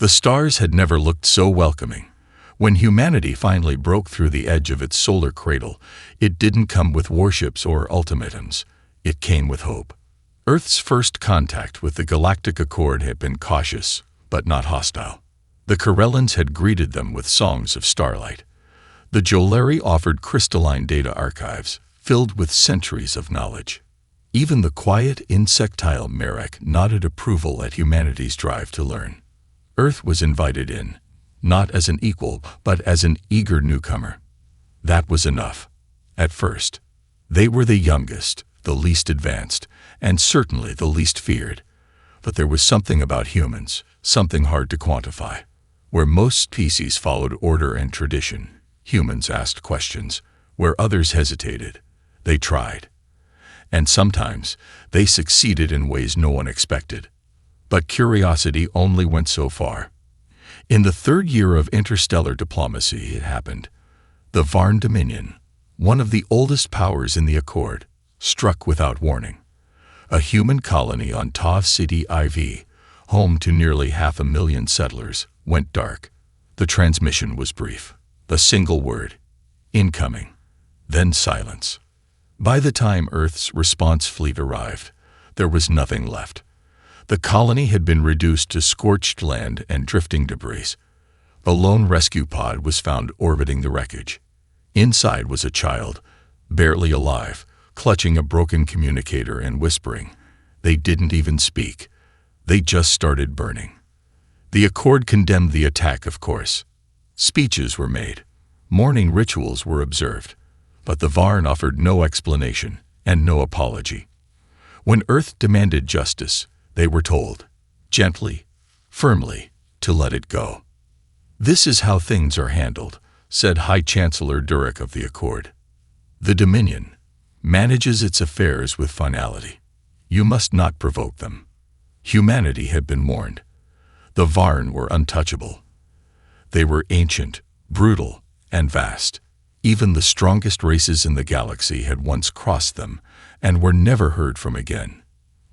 The stars had never looked so welcoming. When humanity finally broke through the edge of its solar cradle, it didn't come with warships or ultimatums. It came with hope. Earth's first contact with the Galactic Accord had been cautious, but not hostile. The Corellans had greeted them with songs of starlight. The Jolari offered crystalline data archives, filled with centuries of knowledge. Even the quiet, insectile Marek nodded approval at humanity's drive to learn. Earth was invited in, not as an equal, but as an eager newcomer. That was enough. At first, they were the youngest, the least advanced, and certainly the least feared. But there was something about humans, something hard to quantify. Where most species followed order and tradition, humans asked questions. Where others hesitated, they tried. And sometimes, they succeeded in ways no one expected. But curiosity only went so far. In the third year of interstellar diplomacy, it happened. The Varn Dominion, one of the oldest powers in the Accord, struck without warning. A human colony on Tav City IV, home to nearly 500,000 settlers, went dark. The transmission was brief. A single word: incoming. Then silence. By the time Earth's response fleet arrived, there was nothing left. The colony had been reduced to scorched land and drifting debris. A lone rescue pod was found orbiting the wreckage. Inside was a child, barely alive, clutching a broken communicator and whispering. They didn't even speak. They just started burning. The Accord condemned the attack, of course. Speeches were made. Mourning rituals were observed. But the Varn offered no explanation and no apology. When Earth demanded justice, they were told, gently, firmly, to let it go. This is how things are handled, said High Chancellor Durek of the Accord. The Dominion manages its affairs with finality. You must not provoke them. Humanity had been warned. The Varn were untouchable. They were ancient, brutal, and vast. Even the strongest races in the galaxy had once crossed them and were never heard from again.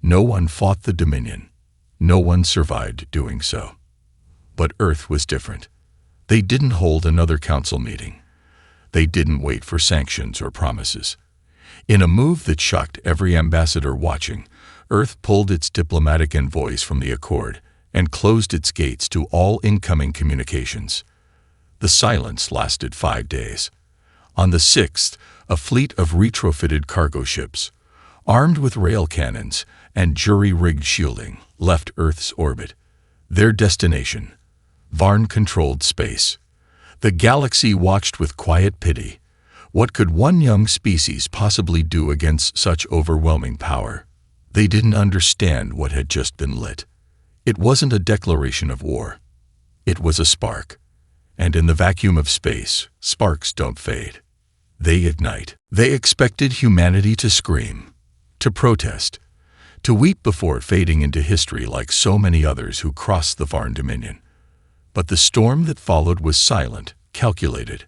No one fought the Dominion. No one survived doing so. But Earth was different. They didn't hold another council meeting. They didn't wait for sanctions or promises. In a move that shocked every ambassador watching, Earth pulled its diplomatic envoys from the Accord and closed its gates to all incoming communications. The silence lasted 5 days. On the 6th, a fleet of retrofitted cargo ships, armed with rail cannons and jury-rigged shielding, left Earth's orbit. Their destination: Varn-controlled space. The galaxy watched with quiet pity. What could one young species possibly do against such overwhelming power? They didn't understand what had just been lit. It wasn't a declaration of war. It was a spark. And in the vacuum of space, sparks don't fade. They ignite. They expected humanity to scream, to protest, to weep before fading into history like so many others who crossed the Varn Dominion. But the storm that followed was silent, calculated,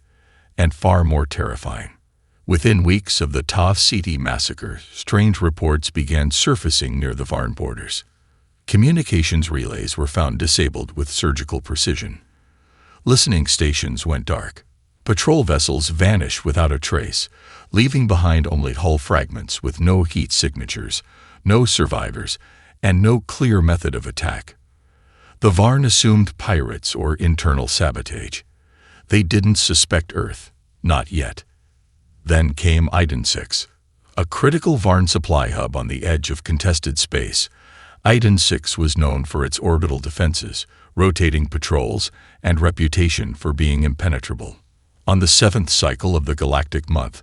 and far more terrifying. Within weeks of the Tav City massacre, strange reports began surfacing near the Varn borders. Communications relays were found disabled with surgical precision. Listening stations went dark. Patrol vessels vanished without a trace, leaving behind only hull fragments with no heat signatures, no survivors, and no clear method of attack. The Varn assumed pirates or internal sabotage. They didn't suspect Earth, not yet. Then came Iden 6, a critical Varn supply hub on the edge of contested space. Iden 6 was known for its orbital defenses, rotating patrols, and reputation for being impenetrable. On the 7th cycle of the Galactic month,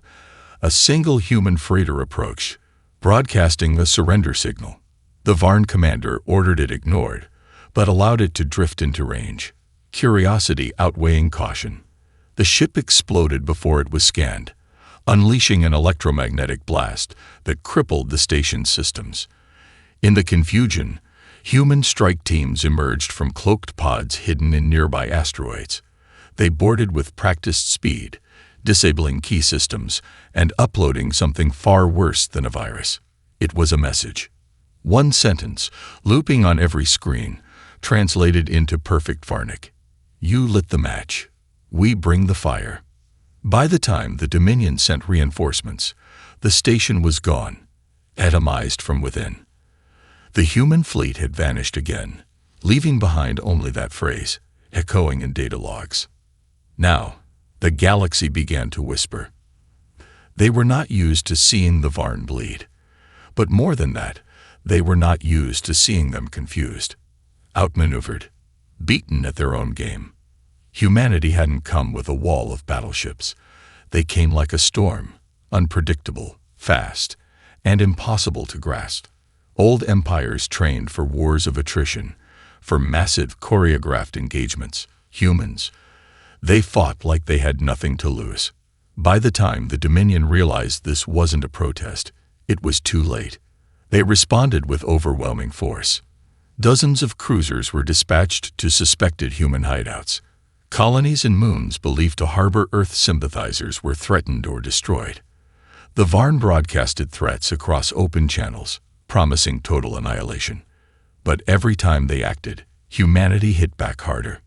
a single human freighter approached, broadcasting a surrender signal. The Varn commander ordered it ignored, but allowed it to drift into range, curiosity outweighing caution. The ship exploded before it was scanned, unleashing an electromagnetic blast that crippled the station's systems. In the confusion, human strike teams emerged from cloaked pods hidden in nearby asteroids. They boarded with practiced speed, disabling key systems and uploading something far worse than a virus. It was a message. One sentence, looping on every screen, translated into perfect Varnic. You lit the match. We bring the fire. By the time the Dominion sent reinforcements, the station was gone, atomized from within. The human fleet had vanished again, leaving behind only that phrase, echoing in data logs. Now, the galaxy began to whisper. They were not used to seeing the Varn bleed. But more than that, they were not used to seeing them confused, outmaneuvered, beaten at their own game. Humanity hadn't come with a wall of battleships. They came like a storm, unpredictable, fast, and impossible to grasp. Old empires trained for wars of attrition, for massive choreographed engagements. Humans, they fought like they had nothing to lose. By the time the Dominion realized this wasn't a protest, it was too late. They responded with overwhelming force. Dozens of cruisers were dispatched to suspected human hideouts. Colonies and moons believed to harbor Earth sympathizers were threatened or destroyed. The Varn broadcasted threats across open channels, promising total annihilation. But every time they acted, humanity hit back harder.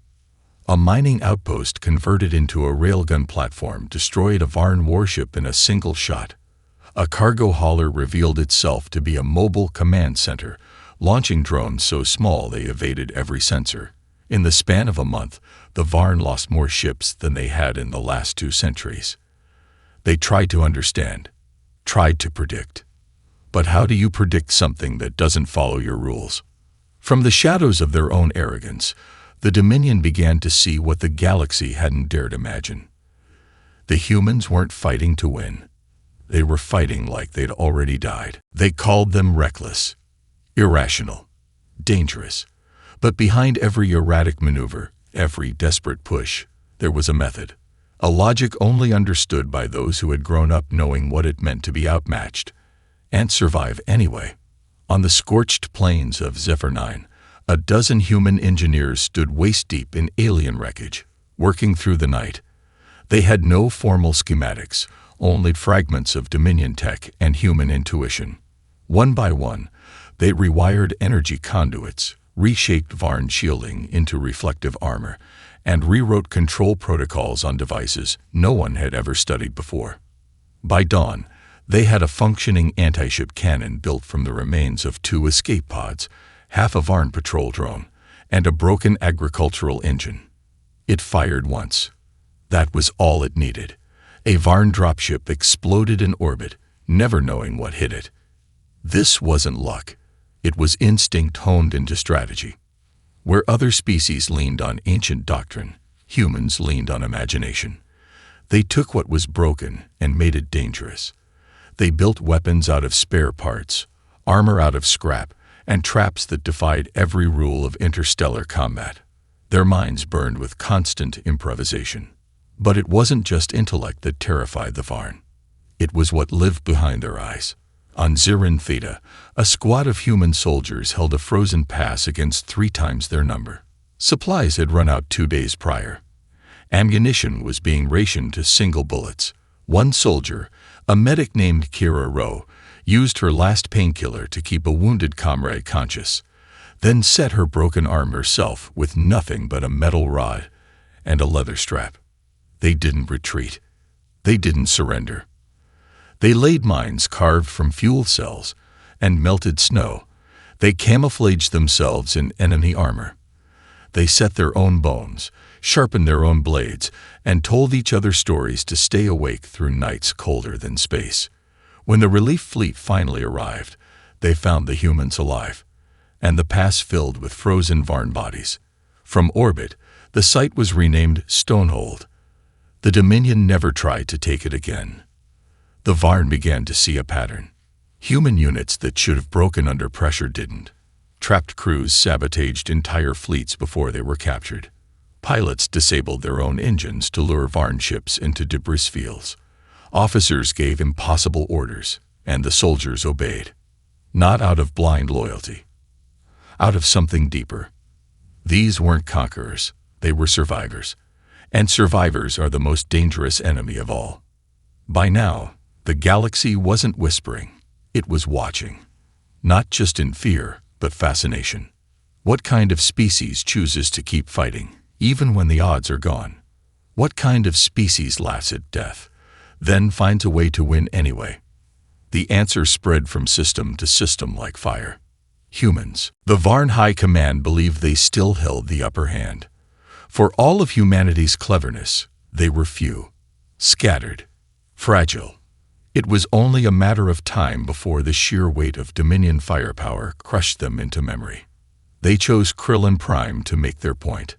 A mining outpost converted into a railgun platform destroyed a Varn warship in a single shot. A cargo hauler revealed itself to be a mobile command center, launching drones so small they evaded every sensor. In the span of a month, the Varn lost more ships than they had in the last 2 centuries. They tried to understand, tried to predict. But how do you predict something that doesn't follow your rules? From the shadows of their own arrogance, the Dominion began to see what the galaxy hadn't dared imagine. The humans weren't fighting to win. They were fighting like they'd already died. They called them reckless, irrational, dangerous. But behind every erratic maneuver, every desperate push, there was a method, a logic only understood by those who had grown up knowing what it meant to be outmatched and survive anyway. On the scorched plains of Zephyr 9, a dozen human engineers stood waist-deep in alien wreckage, working through the night. They had no formal schematics, only fragments of Dominion tech and human intuition. One by one, they rewired energy conduits, reshaped Varn shielding into reflective armor, and rewrote control protocols on devices no one had ever studied before. By dawn, they had a functioning anti-ship cannon built from the remains of 2 escape pods, half a Varn patrol drone, and a broken agricultural engine. It fired once. That was all it needed. A Varn dropship exploded in orbit, never knowing what hit it. This wasn't luck. It was instinct honed into strategy. Where other species leaned on ancient doctrine, humans leaned on imagination. They took what was broken and made it dangerous. They built weapons out of spare parts, armor out of scrap, and traps that defied every rule of interstellar combat. Their minds burned with constant improvisation. But it wasn't just intellect that terrified the Varn. It was what lived behind their eyes. On Zirin Theta, a squad of human soldiers held a frozen pass against 3 times their number. Supplies had run out 2 days prior. Ammunition was being rationed to single bullets. One soldier, a medic named Kira Rowe, used her last painkiller to keep a wounded comrade conscious, then set her broken arm herself with nothing but a metal rod and a leather strap. They didn't retreat. They didn't surrender. They laid mines carved from fuel cells and melted snow. They camouflaged themselves in enemy armor. They set their own bones, sharpened their own blades, and told each other stories to stay awake through nights colder than space. When the relief fleet finally arrived, they found the humans alive, and the pass filled with frozen Varn bodies. From orbit, the site was renamed Stonehold. The Dominion never tried to take it again. The Varn began to see a pattern. Human units that should have broken under pressure didn't. Trapped crews sabotaged entire fleets before they were captured. Pilots disabled their own engines to lure Varn ships into debris fields. Officers gave impossible orders, and the soldiers obeyed. Not out of blind loyalty. Out of something deeper. These weren't conquerors, they were survivors. And survivors are the most dangerous enemy of all. By now, the galaxy wasn't whispering, it was watching. Not just in fear, but fascination. What kind of species chooses to keep fighting, even when the odds are gone? What kind of species laughs at death, then finds a way to win anyway? The answer spread from system to system like fire. Humans. The Varn High Command believed they still held the upper hand. For all of humanity's cleverness, they were few, scattered, fragile. It was only a matter of time before the sheer weight of Dominion firepower crushed them into memory. They chose Krillin Prime to make their point.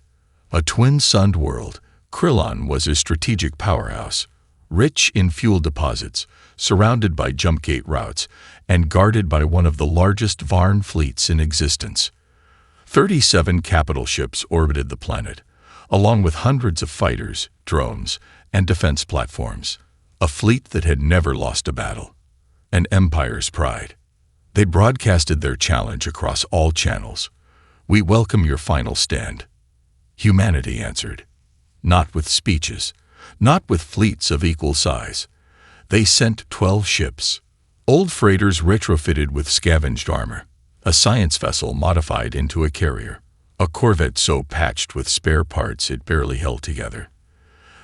A twin-sunned world, Krillon was a strategic powerhouse, rich in fuel deposits, surrounded by jump gate routes, and guarded by one of the largest Varn fleets in existence. 37 capital ships orbited the planet, along with hundreds of fighters, drones, and defense platforms. A fleet that had never lost a battle. An empire's pride. They broadcasted their challenge across all channels. "We welcome your final stand." Humanity answered. Not with speeches, not with fleets of equal size. They sent 12 ships. Old freighters retrofitted with scavenged armor. A science vessel modified into a carrier. A corvette so patched with spare parts it barely held together.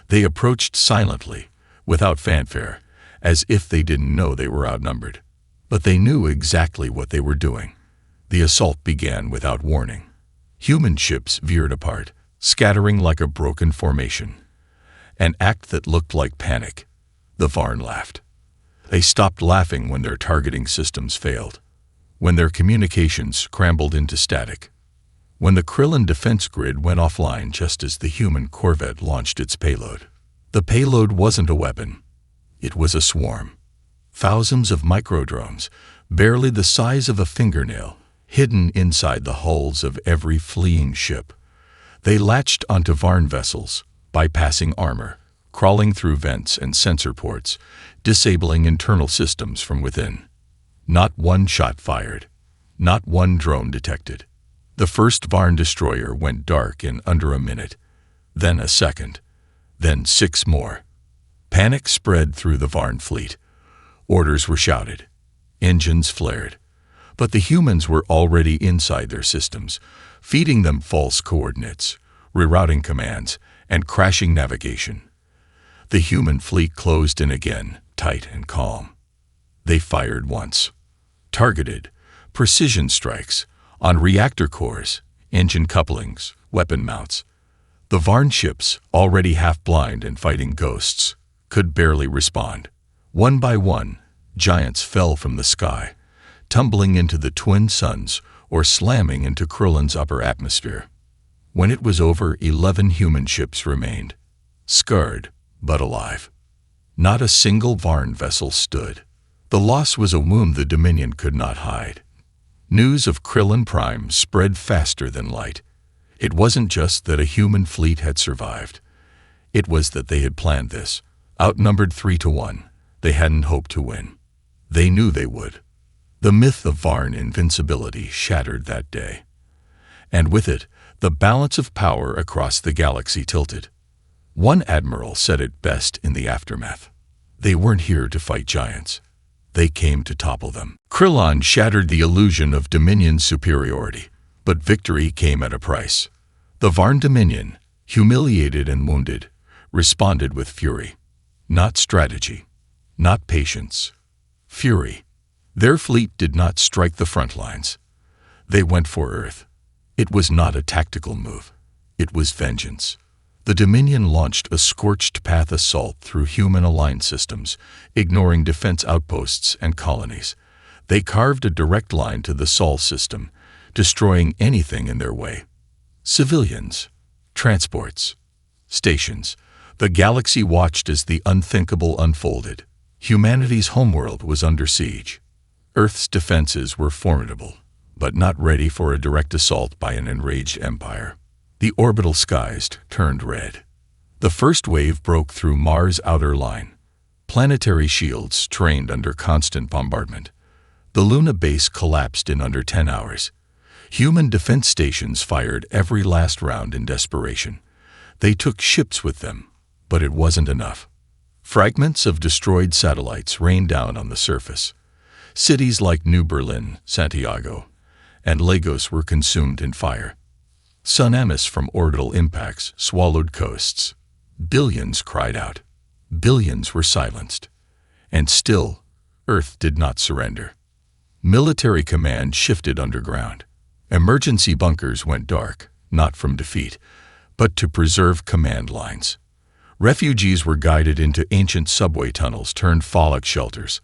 They approached silently, without fanfare, as if they didn't know they were outnumbered. But they knew exactly what they were doing. The assault began without warning. Human ships veered apart, scattering like a broken formation. An act that looked like panic. The Varn laughed. They stopped laughing when their targeting systems failed, when their communications scrambled into static, when the Krillin defense grid went offline just as the human corvette launched its payload. The payload wasn't a weapon. It was a swarm. Thousands of microdrones, barely the size of a fingernail, hidden inside the hulls of every fleeing ship. They latched onto Varn vessels, bypassing armor, crawling through vents and sensor ports, disabling internal systems from within. Not one shot fired. Not one drone detected. The first Varn destroyer went dark in under a minute, then a second. Then 6 more. Panic spread through the Varn fleet. Orders were shouted. Engines flared. But the humans were already inside their systems, feeding them false coordinates, rerouting commands, and crashing navigation. The human fleet closed in again, tight and calm. They fired once. Targeted, precision strikes, on reactor cores, engine couplings, weapon mounts. The Varn ships, already half-blind and fighting ghosts, could barely respond. One by one, giants fell from the sky, tumbling into the twin suns or slamming into Krillin's upper atmosphere. When it was over, 11 human ships remained, scarred but alive. Not a single Varn vessel stood. The loss was a wound the Dominion could not hide. News of Krillin Prime spread faster than light. It wasn't just that a human fleet had survived. It was that they had planned this. Outnumbered 3-1, they hadn't hoped to win. They knew they would. The myth of Varn invincibility shattered that day. And with it, the balance of power across the galaxy tilted. One admiral said it best in the aftermath. They weren't here to fight giants. They came to topple them. Krillon shattered the illusion of Dominion's superiority. But victory came at a price. The Varn Dominion, humiliated and wounded, responded with fury. Not strategy. Not patience. Fury. Their fleet did not strike the front lines. They went for Earth. It was not a tactical move. It was vengeance. The Dominion launched a scorched path assault through human-aligned systems, ignoring defense outposts and colonies. They carved a direct line to the Sol system, destroying anything in their way. Civilians, transports, stations. The galaxy watched as the unthinkable unfolded. Humanity's homeworld was under siege. Earth's defenses were formidable, but not ready for a direct assault by an enraged empire. The orbital skies turned red. The first wave broke through Mars' outer line. Planetary shields trained under constant bombardment. The Luna base collapsed in under 10 hours. Human defense stations fired every last round in desperation. They took ships with them, but it wasn't enough. Fragments of destroyed satellites rained down on the surface. Cities like New Berlin, Santiago, and Lagos were consumed in fire. Tsunamis from orbital impacts swallowed coasts. Billions cried out. Billions were silenced. And still, Earth did not surrender. Military command shifted underground. Emergency bunkers went dark, not from defeat, but to preserve command lines. Refugees were guided into ancient subway tunnels turned fallout shelters.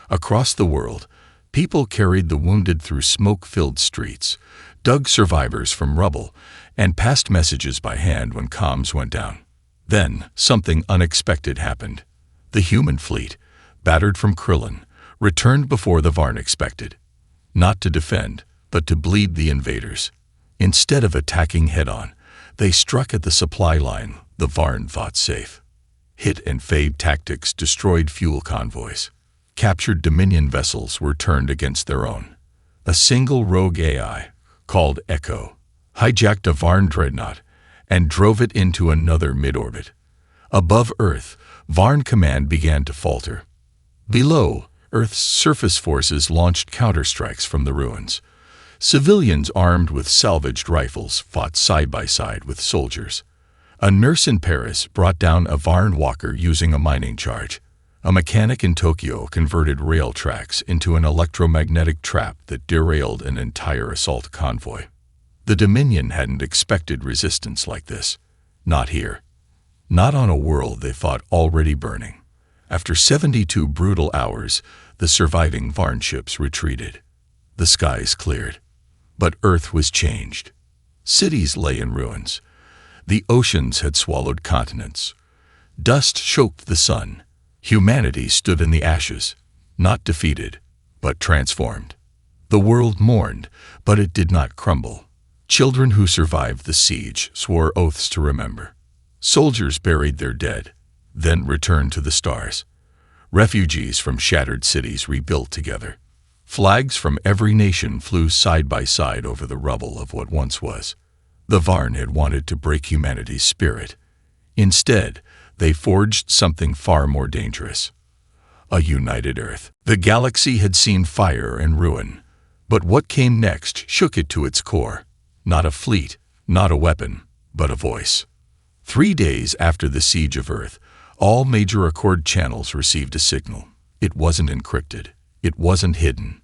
Across the world, people carried the wounded through smoke-filled streets, dug survivors from rubble, and passed messages by hand when comms went down. Then, something unexpected happened. The human fleet, battered from Krillin, returned before the Varn expected. Not to defend, but to bleed the invaders. Instead of attacking head-on, they struck at the supply line the Varn thought safe. Hit and fade tactics destroyed fuel convoys. Captured Dominion vessels were turned against their own. A single rogue AI, called Echo, hijacked a Varn dreadnought and drove it into another mid-orbit. Above Earth, Varn command began to falter. Below, Earth's surface forces launched counterstrikes from the ruins. Civilians armed with salvaged rifles fought side by side with soldiers. A nurse in Paris brought down a Varn walker using a mining charge. A mechanic in Tokyo converted rail tracks into an electromagnetic trap that derailed an entire assault convoy. The Dominion hadn't expected resistance like this. Not here. Not on a world they thought already burning. After 72 brutal hours, the surviving Varn ships retreated. The skies cleared. But Earth was changed. Cities lay in ruins. The oceans had swallowed continents. Dust choked the sun. Humanity stood in the ashes, not defeated, but transformed. The world mourned, but it did not crumble. Children who survived the siege swore oaths to remember. Soldiers buried their dead, then returned to the stars. Refugees from shattered cities rebuilt together. Flags from every nation flew side by side over the rubble of what once was. The Varn had wanted to break humanity's spirit. Instead, they forged something far more dangerous. A united Earth. The galaxy had seen fire and ruin, but what came next shook it to its core. Not a fleet, not a weapon, but a voice. 3 days after the siege of Earth, all major Accord channels received a signal. It wasn't encrypted. It wasn't hidden.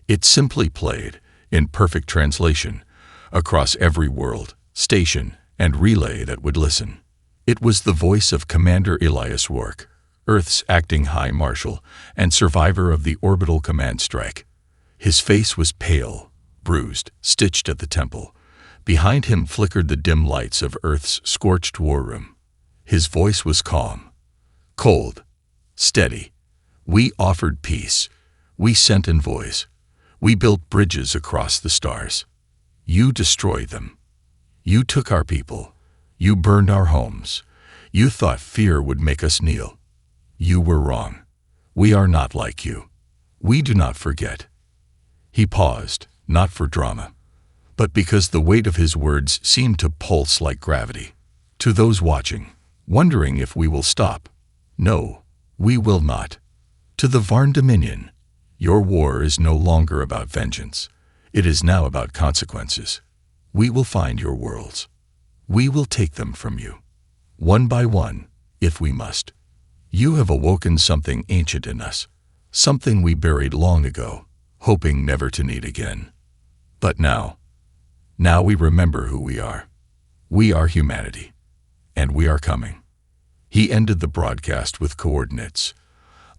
It simply played, in perfect translation, across every world, station, and relay that would listen. It was the voice of Commander Elias Rourke, Earth's acting High Marshal and survivor of the orbital command strike. His face was pale, bruised, stitched at the temple. Behind him flickered the dim lights of Earth's scorched war room. His voice was calm, cold, steady. We offered peace. We sent envoys. We built bridges across the stars. You destroyed them. You took our people. You burned our homes. You thought fear would make us kneel. You were wrong. We are not like you. We do not forget. He paused, not for drama, but because the weight of his words seemed to pulse like gravity. To those watching, wondering if we will stop, no, we will not. To the Varn Dominion, your war is no longer about vengeance. It is now about consequences. We will find your worlds. We will take them from you, one by one, if we must. You have awoken something ancient in us, something we buried long ago, hoping never to need again. But now we remember who we are. We are humanity, and we are coming. He ended the broadcast with coordinates,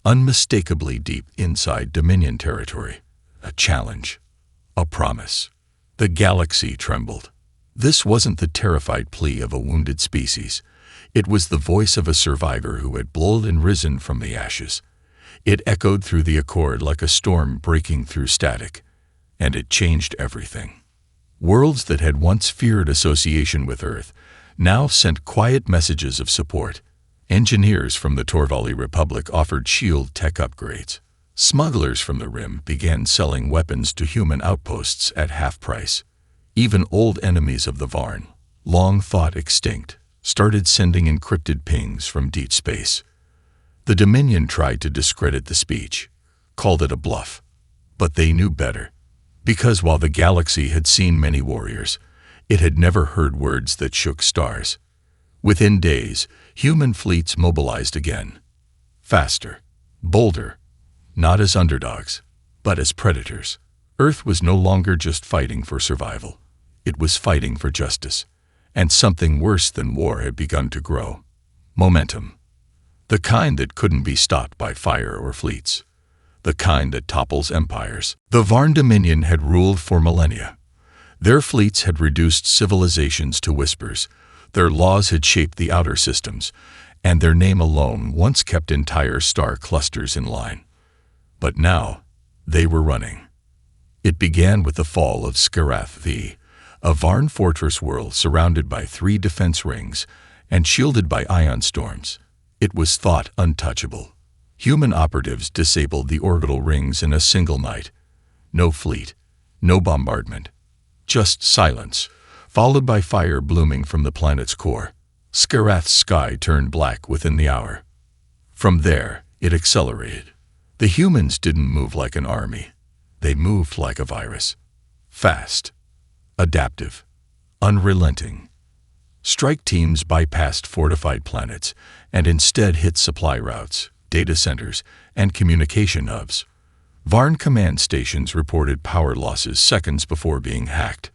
unmistakably deep inside Dominion territory, a challenge, a promise. The galaxy trembled. This wasn't the terrified plea of a wounded species. It was the voice of a survivor who had blown and risen from the ashes. It echoed through the Accord like a storm breaking through static, and it changed everything. Worlds that had once feared association with Earth now sent quiet messages of support. Engineers from the Torvali Republic offered shield tech upgrades. Smugglers from the Rim began selling weapons to human outposts at half price. Even old enemies of the Varn, long thought extinct, started sending encrypted pings from deep space. The Dominion tried to discredit the speech, called it a bluff. But they knew better. Because while the galaxy had seen many warriors, it had never heard words that shook stars. Within days, human fleets mobilized again. Faster, bolder, not as underdogs, but as predators. Earth was no longer just fighting for survival. It was fighting for justice. And something worse than war had begun to grow. Momentum. The kind that couldn't be stopped by fire or fleets. The kind that topples empires. The Varn Dominion had ruled for millennia. Their fleets had reduced civilizations to whispers. Their laws had shaped the outer systems, and their name alone once kept entire star clusters in line. But now, they were running. It began with the fall of Skarath V, a Varn fortress world surrounded by 3 defense rings and shielded by ion storms. It was thought untouchable. Human operatives disabled the orbital rings in a single night. No fleet, no bombardment, just silence, followed by fire blooming from the planet's core. Skarath's sky turned black within the hour. From there, it accelerated. The humans didn't move like an army. They moved like a virus. Fast, adaptive, unrelenting. Strike teams bypassed fortified planets and instead hit supply routes, data centers, and communication hubs. Varn command stations reported power losses seconds before being hacked.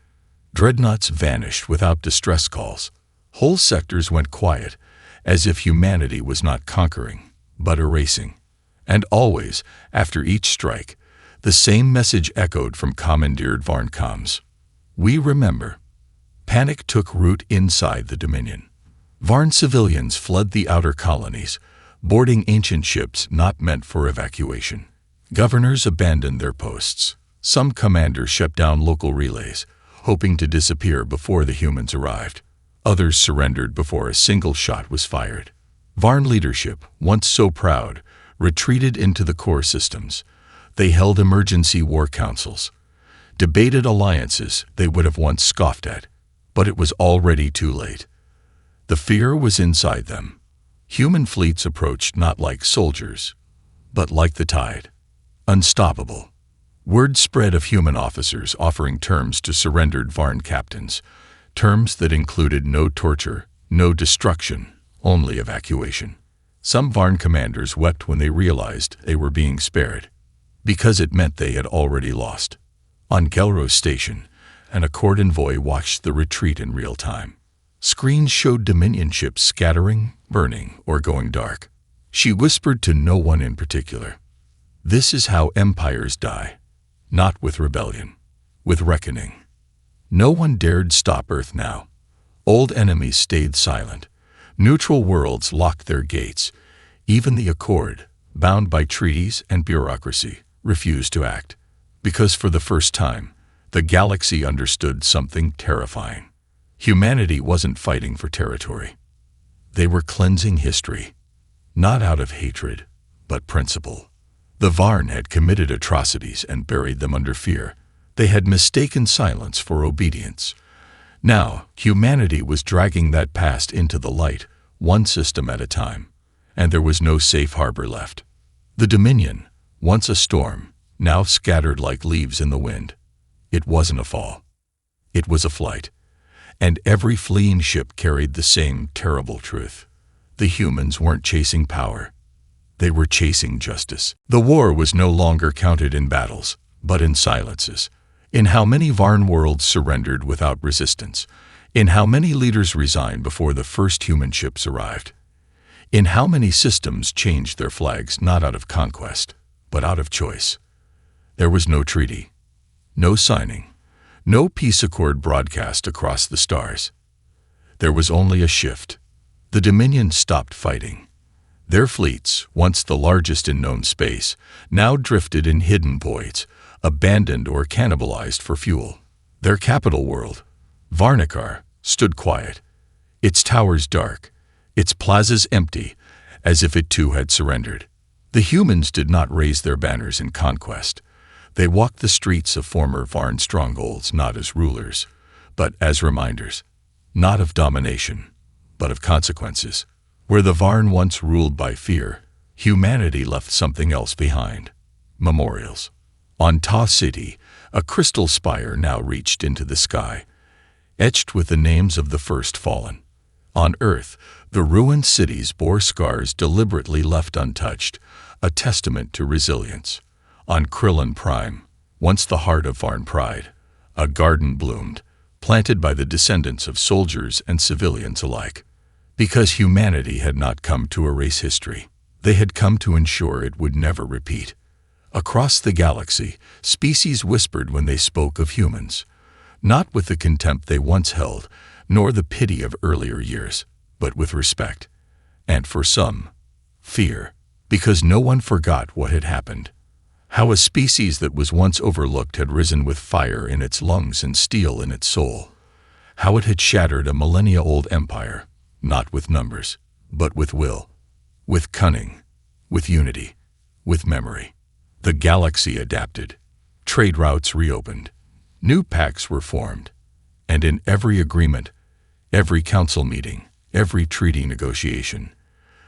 Dreadnoughts vanished without distress calls. Whole sectors went quiet, as if humanity was not conquering, but erasing. And always, after each strike, the same message echoed from commandeered Varn comms. We remember. Panic took root inside the Dominion. Varn civilians fled the outer colonies, boarding ancient ships not meant for evacuation. Governors abandoned their posts. Some commanders shut down local relays, hoping to disappear before the humans arrived. Others surrendered before a single shot was fired. Varn leadership, once so proud, retreated into the core systems. They held emergency war councils, debated alliances they would have once scoffed at, but it was already too late. The fear was inside them. Human fleets approached not like soldiers, but like the tide. Unstoppable. Word spread of human officers offering terms to surrendered Varn captains, terms that included no torture, no destruction, only evacuation. Some Varn commanders wept when they realized they were being spared, because it meant they had already lost. On Gelros Station, an Accord envoy watched the retreat in real time. Screens showed Dominion ships scattering, burning, or going dark. She whispered to no one in particular. This is how empires die. Not with rebellion, with reckoning. No one dared stop Earth now. Old enemies stayed silent. Neutral worlds locked their gates. Even the Accord, bound by treaties and bureaucracy, refused to act. Because for the first time, the galaxy understood something terrifying. Humanity wasn't fighting for territory. They were cleansing history, not out of hatred, but principle. The Varn had committed atrocities and buried them under fear. They had mistaken silence for obedience. Now, humanity was dragging that past into the light, one system at a time, and there was no safe harbor left. The Dominion, once a storm, now scattered like leaves in the wind. It wasn't a fall. It was a flight. And every fleeing ship carried the same terrible truth. The humans weren't chasing power. They were chasing justice. The war was no longer counted in battles, but in silences. In how many Varn worlds surrendered without resistance. In how many leaders resigned before the first human ships arrived. In how many systems changed their flags not out of conquest, but out of choice. There was no treaty, no signing, no peace accord broadcast across the stars. There was only a shift. The Dominion stopped fighting. Their fleets, once the largest in known space, now drifted in hidden voids, abandoned or cannibalized for fuel. Their capital world, Varnikar, stood quiet, its towers dark, its plazas empty, as if it too had surrendered. The humans did not raise their banners in conquest. They walked the streets of former Varn strongholds not as rulers, but as reminders, not of domination, but of consequences. Where the Varn once ruled by fear, humanity left something else behind. Memorials. On Ta City, A crystal spire now reached into the sky, etched with the names of the first fallen. On Earth, the ruined cities bore scars deliberately left untouched, a testament to resilience. On Krillin Prime, once the heart of Varn pride, a garden bloomed, planted by the descendants of soldiers and civilians alike. Because humanity had not come to erase history, they had come to ensure it would never repeat. Across the galaxy, species whispered when they spoke of humans, not with the contempt they once held, nor the pity of earlier years, but with respect. And for some, fear, because no one forgot what had happened. How a species that was once overlooked had risen with fire in its lungs and steel in its soul. How it had shattered a millennia-old empire, not with numbers, but with will, with cunning, with unity, with memory. The galaxy adapted. Trade routes reopened. New pacts were formed. And in every agreement, every council meeting, every treaty negotiation,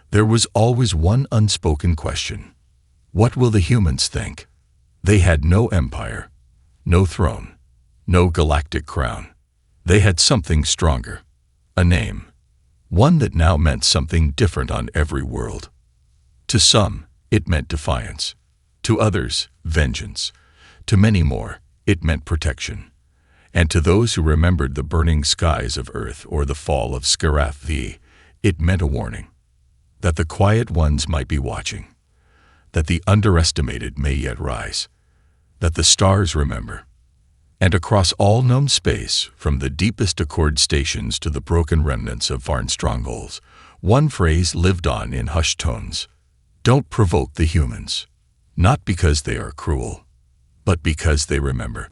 there was always one unspoken question. What will the humans think? They had no empire, no throne, no galactic crown. They had something stronger, a name, one that now meant something different on every world. To some, it meant defiance. To others, vengeance. To many more, it meant protection. And to those who remembered the burning skies of Earth or the fall of Skarath, it meant a warning. That the quiet ones might be watching. That the underestimated may yet rise. That the stars remember. And across all known space, from the deepest Accord stations to the broken remnants of Varn strongholds, one phrase lived on in hushed tones. Don't provoke the humans. Not because they are cruel, but because they remember.